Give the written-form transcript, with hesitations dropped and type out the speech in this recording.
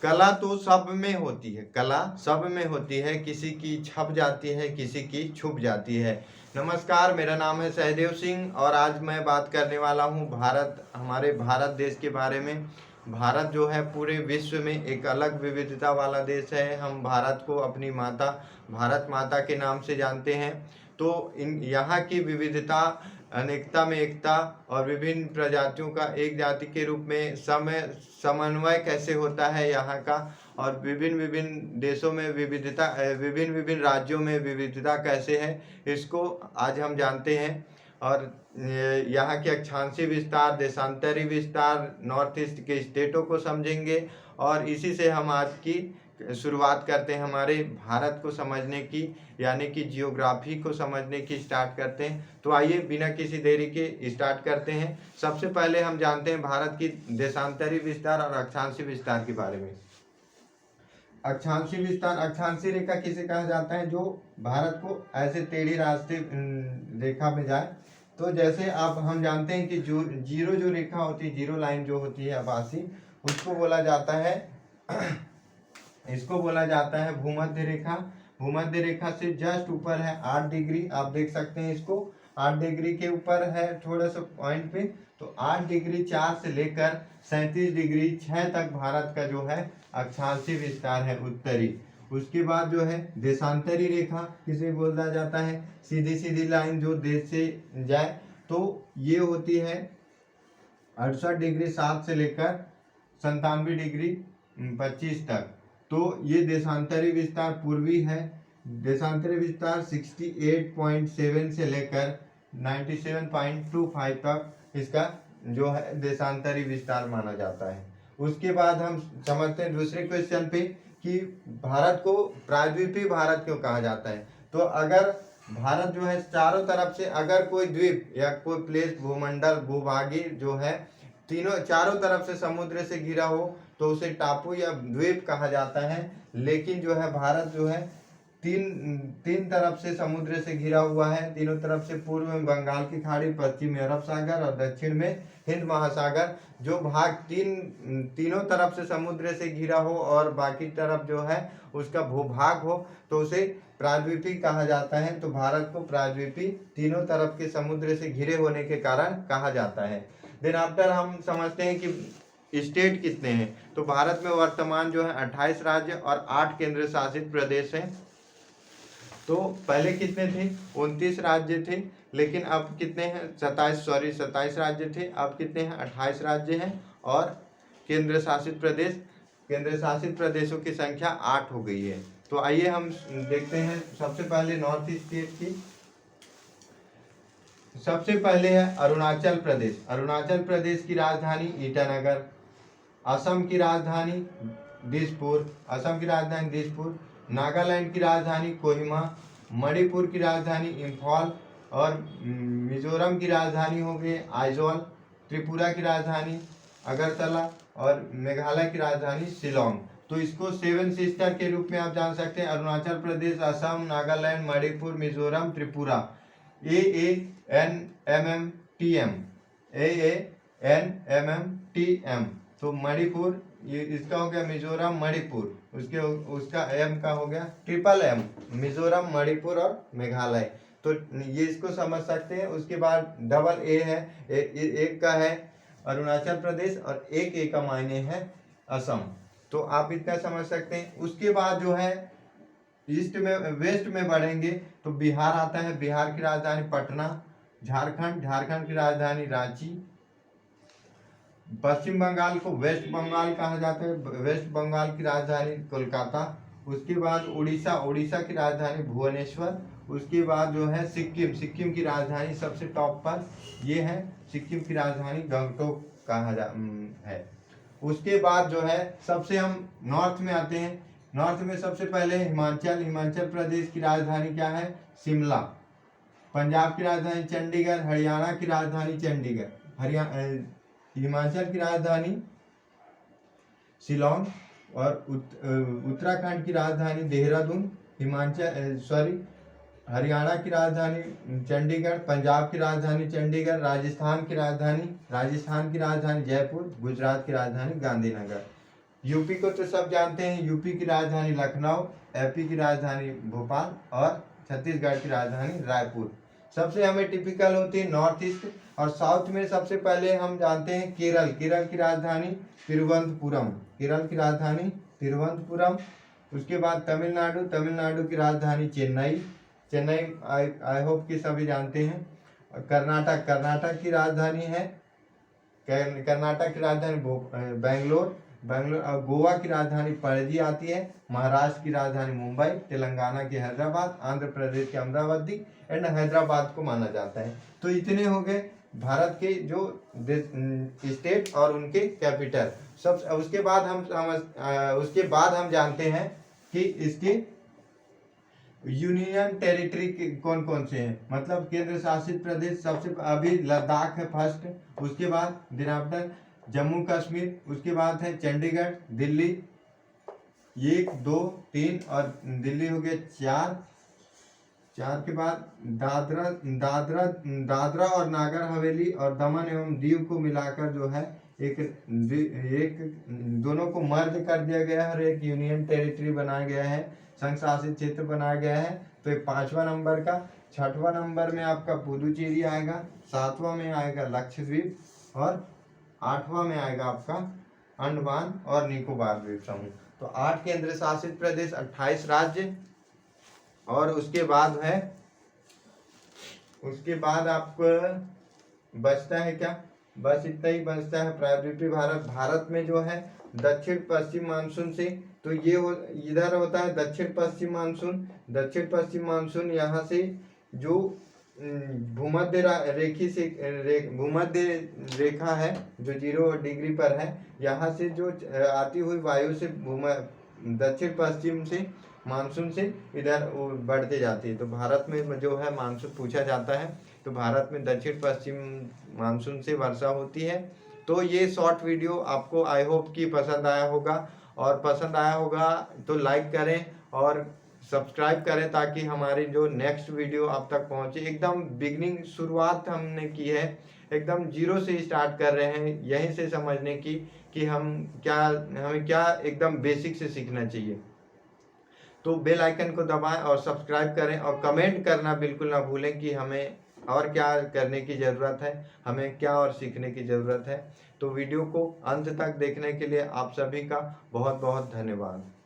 कला तो सब में होती है, कला सब में होती है, किसी की छप जाती है, किसी की छुप जाती है। नमस्कार, मेरा नाम है सहदेव सिंह और आज मैं बात करने वाला हूँ हमारे भारत देश के बारे में। भारत जो है पूरे विश्व में एक अलग विविधता वाला देश है। हम भारत को अपनी माता, भारत माता के नाम से जानते हैं। तो इन यहाँ की विविधता, अनेकता में एकता और विभिन्न प्रजातियों का एक जाति के रूप में समन्वय कैसे होता है यहाँ का, और विभिन्न विभिन्न देशों में विविधता, विभिन्न विभिन्न राज्यों में विविधता कैसे है, इसको आज हम जानते हैं। और यहाँ के अक्षांशीय विस्तार, देशांतरी विस्तार, नॉर्थ ईस्ट के स्टेटों को समझेंगे। और इसी से हम आज की शुरुआत करते हैं हमारे भारत को समझने की, यानी कि जियोग्राफी को समझने की स्टार्ट करते हैं। तो आइए बिना किसी देरी के स्टार्ट करते हैं। सबसे पहले हम जानते हैं भारत की देशांतरी विस्तार और अक्षांशीय विस्तार के बारे में। अक्षांशीय विस्तार, अक्षांशीय रेखा किसे कहा जाता है? जो भारत को ऐसे टेढ़ी रास्ते रेखा में जाए। तो जैसे आप हम जानते हैं कि जीरो जो रेखा होती है, जीरो लाइन जो होती है आभासी, उसको बोला जाता है इसको बोला जाता है भूमध्य रेखा। भूमध्य रेखा से जस्ट ऊपर है 8 डिग्री, आप देख सकते हैं इसको 8 डिग्री के ऊपर है थोड़ा सा पॉइंट पे। तो 8 डिग्री 4 से लेकर 37 डिग्री 6 तक भारत का जो है अक्षांशीय विस्तार है, उत्तरी। उसके बाद जो है देशांतरी रेखा किसे बोला जाता है? सीधी सीधी लाइन जो देश से जाए, तो ये होती है 68 डिग्री 7 से लेकर 97 डिग्री 25 तक। तो ये देशांतरी विस्तार पूर्वी है। देशांतरी विस्तार 68.7 से लेकर 97.25 तक इसका जो है देशांतरी विस्तार माना जाता है। उसके बाद हम समझते हैं दूसरे क्वेश्चन पे कि भारत को प्रायद्वीपीय भारत क्यों कहा जाता है। तो अगर भारत जो है चारों तरफ से, अगर कोई द्वीप या कोई प्लेस, भूमंडल, भूभागी जो है तीनों चारों तरफ से समुद्र से घिरा हो तो उसे टापू या द्वीप कहा जाता है। लेकिन जो है भारत जो है तीन तरफ से समुद्र से घिरा हुआ है। तीनों तरफ से, पूर्व में बंगाल की खाड़ी, पश्चिम में अरब सागर और दक्षिण में हिंद महासागर। जो भाग तीनों तरफ से समुद्र से घिरा हो और बाकी तरफ जो है उसका भूभाग हो तो उसे प्रायद्वीपीय कहा जाता है। तो भारत को प्रायद्वीपीय, तीनों तरफ के समुद्र से घिरे होने के कारण कहा जाता है। देन आफ्टर हम समझते हैं कि स्टेट कितने हैं। तो भारत में वर्तमान जो है 28 राज्य और 8 केंद्र शासित प्रदेश हैं। तो पहले कितने थे? 29 राज्य थे, लेकिन अब कितने हैं? 27 राज्य थे, अब कितने हैं? 28 राज्य हैं और केंद्र शासित प्रदेशों की संख्या 8 हो गई है। तो आइए हम देखते हैं सबसे पहले नॉर्थ ईस्ट स्टेट की। सबसे पहले है अरुणाचल प्रदेश। अरुणाचल प्रदेश की राजधानी ईटानगर। असम की राजधानी दिसपुर। नागालैंड की राजधानी कोहिमा। मणिपुर की राजधानी इम्फाल और मिजोरम की राजधानी हो गई आइजोल। त्रिपुरा की राजधानी अगरतला और मेघालय की राजधानी शिलोंग। तो इसको 7 सिस्टर के रूप में आप जान सकते हैं। अरुणाचल प्रदेश, असम, नागालैंड, मणिपुर, मिजोरम, त्रिपुरा। AANMMTM। तो मणिपुर, ये इसका हो गया मिजोरम, मणिपुर। उसका एम का हो गया MM, मिजोरम, मणिपुर और मेघालय। तो ये इसको समझ सकते हैं। उसके बाद डबल A है, एक का है अरुणाचल प्रदेश और एक A का मायने है असम। तो आप इतना समझ सकते हैं। उसके बाद जो है वेस्ट में बढ़ेंगे तो बिहार आता है। बिहार की राजधानी पटना। झारखंड की राजधानी रांची। पश्चिम बंगाल को वेस्ट बंगाल कहा जाता है। वेस्ट बंगाल की राजधानी कोलकाता। उसके बाद उड़ीसा की राजधानी भुवनेश्वर। उसके बाद जो है सिक्किम की राजधानी सबसे टॉप पर ये है, सिक्किम की राजधानी गंगटोक है। उसके बाद जो है सबसे हम नॉर्थ में आते हैं। नॉर्थ में सबसे पहले हिमाचल प्रदेश की राजधानी क्या है? शिमला। पंजाब की राजधानी चंडीगढ़। हरियाणा की राजधानी चंडीगढ़। हिमाचल की राजधानी शिलोंग और उत्तराखंड की राजधानी देहरादून। हरियाणा की राजधानी चंडीगढ़। पंजाब की राजधानी चंडीगढ़। राजस्थान की राजधानी जयपुर। गुजरात की राजधानी गांधीनगर। यूपी को तो सब जानते हैं, यूपी की राजधानी लखनऊ, एपी की राजधानी भोपाल और छत्तीसगढ़ की राजधानी रायपुर। सबसे हमें टिपिकल होती है नॉर्थ ईस्ट। और साउथ में सबसे पहले हम जानते हैं केरल, केरल की राजधानी तिरुवनंतपुरम, केरल की राजधानी तिरुवनंतपुरम। उसके बाद तमिलनाडु, तमिलनाडु की राजधानी चेन्नई, चेन्नई आई होप कि सभी जानते हैं। कर्नाटक, कर्नाटक की राजधानी है, कर्नाटक की राजधानी बेंगलोर, बेंगलोर। और गोवा की राजधानी पणजी आती है। महाराष्ट्र की राजधानी मुंबई, तेलंगाना की हैदराबाद, आंध्र प्रदेश के अमरावती एंड हैदराबाद को माना जाता है। तो इतने हो गए भारत के जो स्टेट और उनके कैपिटल सब। उसके बाद हम जानते हैं कि इसके यूनियन टेरिटरी कौन कौन से हैं, मतलब केंद्र शासित प्रदेश। सबसे अभी लद्दाख है फर्स्ट, उसके बाद दिन आफ्टर जम्मू कश्मीर, उसके बाद है चंडीगढ़, दिल्ली 1 2 3 और दिल्ली हो गया 4 के बाद दादरा और नागर हवेली और दमन एवं दीव को मिलाकर जो है एक दोनों को मर्ज कर दिया गया है और एक यूनियन टेरिटरी बनाया गया है, संघ शासित क्षेत्र बनाया गया है। तो एक 5वां नंबर का। 6वां नंबर में आपका पुदुचेरी आएगा, 7वां में आएगा लक्षद्वीप और 8वां में आएगा आपका अंडमान और निकोबार द्वीप समूह। तो 8 केंद्र शासित प्रदेश, 28 राज्य। और उसके बाद आपको बचता है क्या, बस इतना ही बचता है प्रायोरिटी भारत। भारत में जो है दक्षिण पश्चिम मानसून से, तो ये इधर होता है दक्षिण पश्चिम मानसून। दक्षिण पश्चिम मानसून यहाँ से जो भूमध्य रेखा है जो 0 डिग्री पर है, यहाँ से जो आती हुई वायु से दक्षिण पश्चिम से मानसून से इधर बढ़ते जाती है। तो भारत में जो है मानसून पूछा जाता है, तो भारत में दक्षिण पश्चिम मानसून से वर्षा होती है। तो ये शॉर्ट वीडियो आपको आई होप कि पसंद आया होगा, और पसंद आया होगा तो लाइक करें और सब्सक्राइब करें ताकि हमारी जो नेक्स्ट वीडियो आप तक पहुंचे। एकदम बिगनिंग शुरुआत हमने की है, एकदम 0 से स्टार्ट कर रहे हैं, यहीं से समझने की कि हमें क्या एकदम बेसिक से सीखना चाहिए। तो बेल आइकन को दबाएं और सब्सक्राइब करें और कमेंट करना बिल्कुल ना भूलें कि हमें और क्या करने की ज़रूरत है, हमें क्या और सीखने की ज़रूरत है। तो वीडियो को अंत तक देखने के लिए आप सभी का बहुत बहुत धन्यवाद।